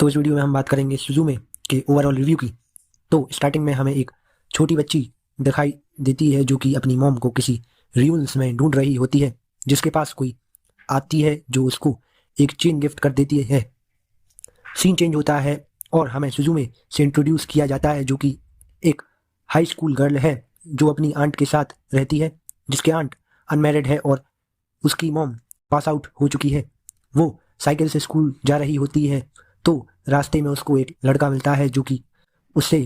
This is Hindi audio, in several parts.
तो इस वीडियो में हम बात करेंगे सुजुमे के ओवरऑल रिव्यू की। तो स्टार्टिंग में हमें एक छोटी बच्ची दिखाई देती है जो कि अपनी मॉम को किसी रियून्स में ढूंढ रही होती है, जिसके पास कोई आती है जो उसको एक चेन गिफ्ट कर देती है। सीन चेंज होता है और हमें सुजुमे से इंट्रोड्यूस किया जाता है जो कि एक हाई स्कूल गर्ल है जो अपनी आंट के साथ रहती है, जिसके आंट अनमैरिड है और उसकी मॉम पास आउट हो चुकी है। वो साइकिल से स्कूल जा रही होती है तो रास्ते में उसको एक लड़का मिलता है जो कि उससे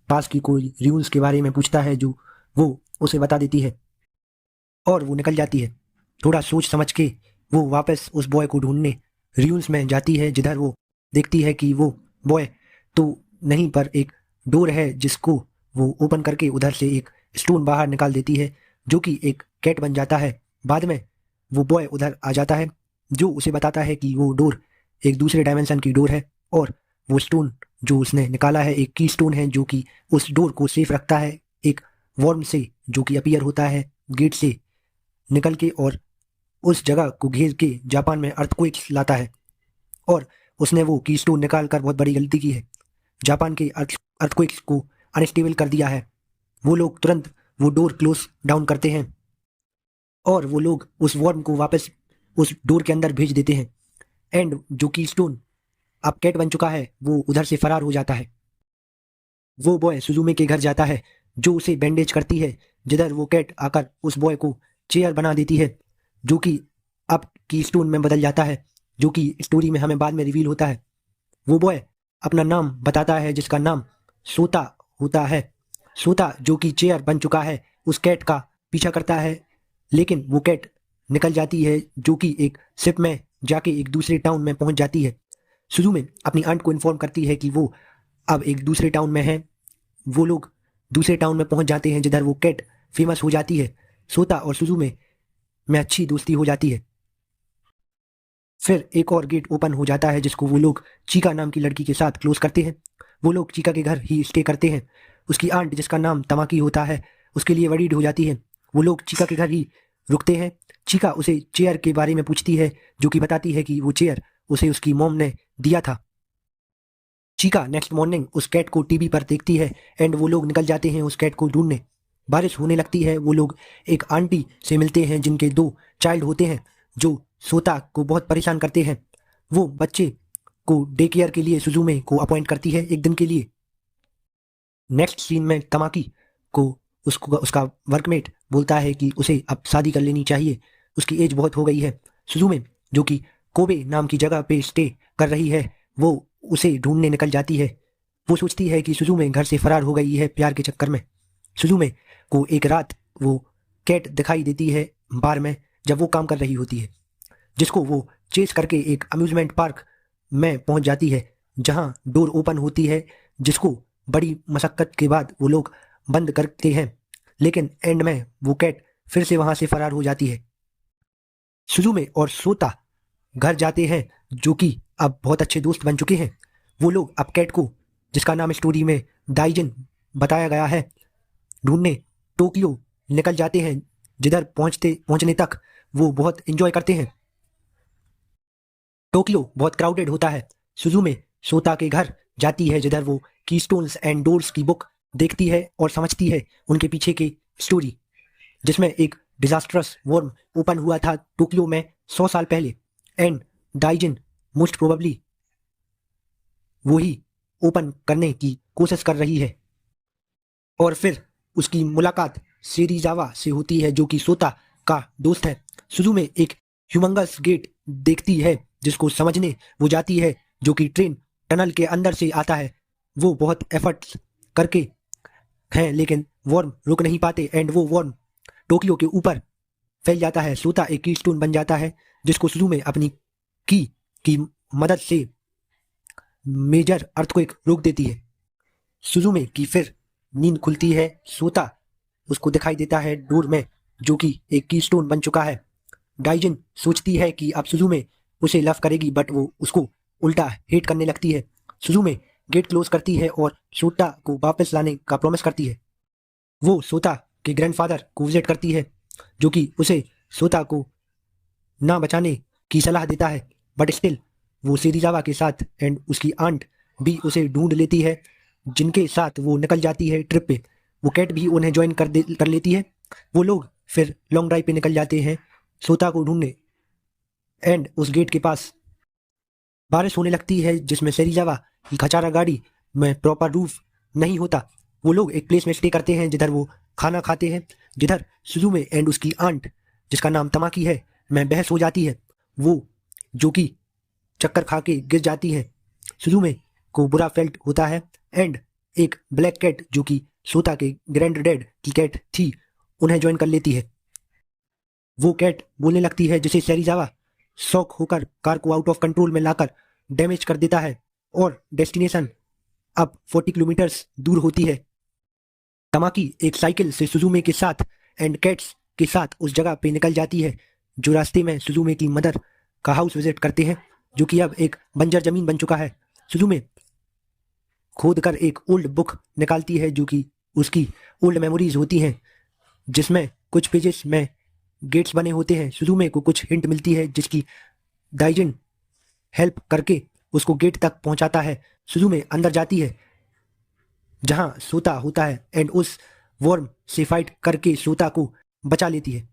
पास की कोई रियून्स के बारे में पूछता है, जो वो उसे बता देती है और वो निकल जाती है। थोड़ा सोच समझ के वो वापस उस बॉय को ढूंढने रियून्स में जाती है, जिधर वो देखती है कि वो बॉय तो नहीं पर एक डोर है जिसको वो ओपन करके उधर से एक स्टोन बाहर निकाल देती है जो कि एक कैट बन जाता है। बाद में वो बॉय उधर आ जाता है जो उसे बताता है कि वो डोर एक दूसरे डायमेंशन की डोर है और वो स्टोन जो उसने निकाला है एक की स्टोन है जो कि उस डोर को सेफ रखता है एक वर्म से जो कि अपीयर होता है गेट से निकल के और उस जगह को घेर के जापान में अर्थक्वेक लाता है। और उसने वो की स्टोन निकाल कर बहुत बड़ी गलती की है, जापान के अर्थक्वेक को अनस्टेबल कर दिया है। वो लोग तुरंत वो डोर क्लोज डाउन करते हैं और वो लोग उस वर्म को वापस उस डोर के अंदर भेज देते हैं। एंड जो की स्टोन अब कैट बन चुका है वो उधर से फरार हो जाता है। वो बॉय सुजुमे के घर जाता है जो उसे बैंडेज करती है, जिधर वो कैट आकर उस बॉय को चेयर बना देती है जो कि अब की स्टोन में बदल जाता है, जो कि स्टोरी में हमें बाद में रिवील होता है। वो बॉय अपना नाम बताता है जिसका नाम सोता होता है। सोता जो कि चेयर बन चुका है उस कैट का पीछा करता है, लेकिन वो कैट निकल जाती है जो कि एक शिप में जाके एक दूसरे टाउन में पहुंच जाती है। सुजुमे अपनी आंट को इन्फॉर्म करती है कि वो अब एक दूसरे टाउन में है। वो लोग दूसरे टाउन में पहुंच जाते हैं जिधर वो कैट फेमस हो जाती है। सोता और सुजुमे में अच्छी दोस्ती हो जाती है। फिर एक और गेट ओपन हो जाता है जिसको वो लोग चीका नाम की लड़की के साथ क्लोज करते हैं। वो लोग चीका के घर ही स्टे करते हैं। उसकी आंट जिसका नाम तमाकी होता है उसके लिए वरीड हो जाती है। वो लोग चीका के घर ही रुकते हैं। चीका उसे चेयर के बारे में पूछती है जो कि बताती है कि वो चेयर उसे उसकी मॉम ने दिया था। चीका नेक्स्ट मॉर्निंग उस कैट को टीवी पर देखती है एंड वो लोग निकल जाते हैं उस कैट को ढूंढने। बारिश होने लगती है। वो लोग एक आंटी से मिलते हैं जिनके 2 चाइल्ड होते हैं जो सोता को बहुत परेशान करते हैं। वो बच्चे को डे केयर के लिए सुजुमे को अपॉइंट करती है एक दिन के लिए। नेक्स्ट सीन में तमाकी को उसको उसका वर्कमेट बोलता है कि उसे अब शादी कर लेनी चाहिए, उसकी एज बहुत हो गई है। सुजुमे जो कि कोबे नाम की जगह पे स्टे कर रही है वो उसे ढूंढने निकल जाती है। वो सोचती है कि सुजुमे घर से फरार हो गई है प्यार के चक्कर में। सुजुमे को एक रात वो कैट दिखाई देती है बार में जब वो काम कर रही होती है, जिसको वो चेस करके एक अम्यूजमेंट पार्क में पहुंच जाती है जहां डोर ओपन होती है, जिसको बड़ी मशक्कत के बाद वो लोग बंद करते हैं। लेकिन एंड में वो कैट फिर से वहां से फरार हो जाती है। सुजुमे और सोता घर जाते हैं जो कि अब बहुत अच्छे दोस्त बन चुके हैं। वो लोग अब कैट को, जिसका नाम स्टोरी में दाइजन बताया गया है, ढूंढने टोक्यो निकल जाते हैं, जिधर पहुंचने तक वो बहुत एंजॉय करते हैं। टोक्यो बहुत क्राउडेड होता है। सुजुमे सोता के घर जाती है जिधर वो कीस्टोन्स एंड डोर्स की बुक देखती है और समझती है उनके पीछे की स्टोरी, जिसमें एक डिजास्ट्रस वर्म ओपन हुआ था टोक्यो में 100 साल पहले एंड दाइजिन मोस्ट प्रोबेबली वही ओपन करने की कोशिश कर रही है। और फिर उसकी मुलाकात सेरिजावा से होती है जो कि सोता का दोस्त है। सुजुमे एक ह्यूमंगस गेट देखती है जिसको समझने वो जाती है जो कि ट्रेन टनल के अंदर से आता है। वो बहुत एफर्ट्स करके हैं लेकिन वर्म रुक नहीं पाते एंड वो वर्म टोक्यो के ऊपर फैल जाता है। सोता एक कीस्टोन बन जाता है जिसको सुजुमे अपनी की मदद से मेजर अर्थक्वेक रोक देती है। सुजुमे की फिर नींद खुलती है। सोता उसको दिखाई देता है डोर में जो कि एक कीस्टोन बन चुका है। डाइजिन सोचती है कि अब सुजुमे उसे लव करेगी बट वो उसको उल्टा हेट करने लगती है। सुजुमे गेट क्लोज करती है और सोता को वापस लाने का प्रॉमिस करती है। वो सोता के ग्रैंडफादर को विजिट करती है जो कि उसे सोता को ना बचाने की सलाह देता है, बट स्टिल वो सेरिजावा के साथ एंड उसकी आंट भी उसे ढूंढ लेती है, जिनके साथ वो निकल जाती है ट्रिप पे। वो कैट भी उन्हें ज्वाइन कर लेती है। वो लोग फिर लॉन्ग ड्राइव पे निकल जाते हैं सोता को ढूंढने। एंड उस गेट के पास बारिश होने लगती है, जिसमें सेरिजावा की खचारा गाड़ी में प्रॉपर रूफ नहीं होता। वो लोग एक प्लेस में स्टे करते हैं जिधर वो खाना खाते हैं, जिधर सुजुमे एंड उसकी आंट, जिसका नाम तमाकी है, में बहस हो जाती है। वो जो कि चक्कर खा के गिर जाती है। सुजुमे को बुरा फेल्ट होता है एंड एक ब्लैक कैट जो कि सोता के ग्रैंड डैड की कैट थी, उन्हें ज्वाइन कर लेती है। वो कैट बोलने लगती है, जिसे सेरिजावा शॉक होकर कार को आउट ऑफ कंट्रोल में लाकर डैमेज कर देता है और डेस्टिनेशन अब 40 किलोमीटर्स दूर होती है। तमाकी एक साइकिल से सुजुमे के साथ एंड कैट्स के साथ उस जगह पे निकल जाती है, जो रास्ते में सुजुमे की मदर का हाउस विजिट करते हैं, जो कि अब एक बंजर जमीन बन चुका है। सुजुमे खोद कर एक ओल्ड बुक निकालती है, जो कि उसकी ओल्ड मेमोरीज होती हैं, जिसमें कुछ पेजेस में गेट्स बने होते हैं। सुजुमे को कुछ हिंट मिलती है, जिसकी दाइजिन हेल्प करके उसको गेट तक पहुंचाता है। सुजुमे अंदर जाती है जहां सोता होता है एंड उस वर्म से फाइट करके सोता को बचा लेती है।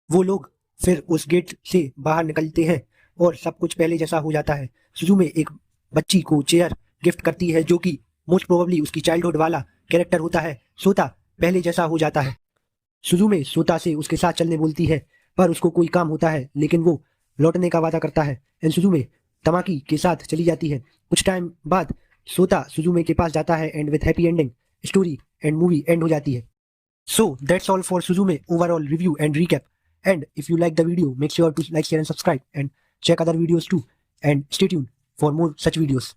वो लोग फिर उस गेट से बाहर निकलते हैं और सब कुछ पहले जैसा हो जाता है। सुजुमे एक बच्ची को चेयर गिफ्ट करती है, जो कि मोस्ट प्रोबेबली उसकी चाइल्डहुड वाला कैरेक्टर होता है। सोता पहले जैसा हो जाता है। सुजुमे सोता से उसके साथ चलने बोलती है, पर उसको कोई काम होता है, लेकिन वो लौटने का वादा करता है एंड सुजुमे तमाकी के साथ चली जाती है। कुछ टाइम बाद सोता सुजुमे के पास जाता है and with happy ending story and movie and हो जाती है। So that's all for Suzume overall review and recap. And if you like the video, make sure to like, share and subscribe and check other videos too. And stay tuned for more such videos.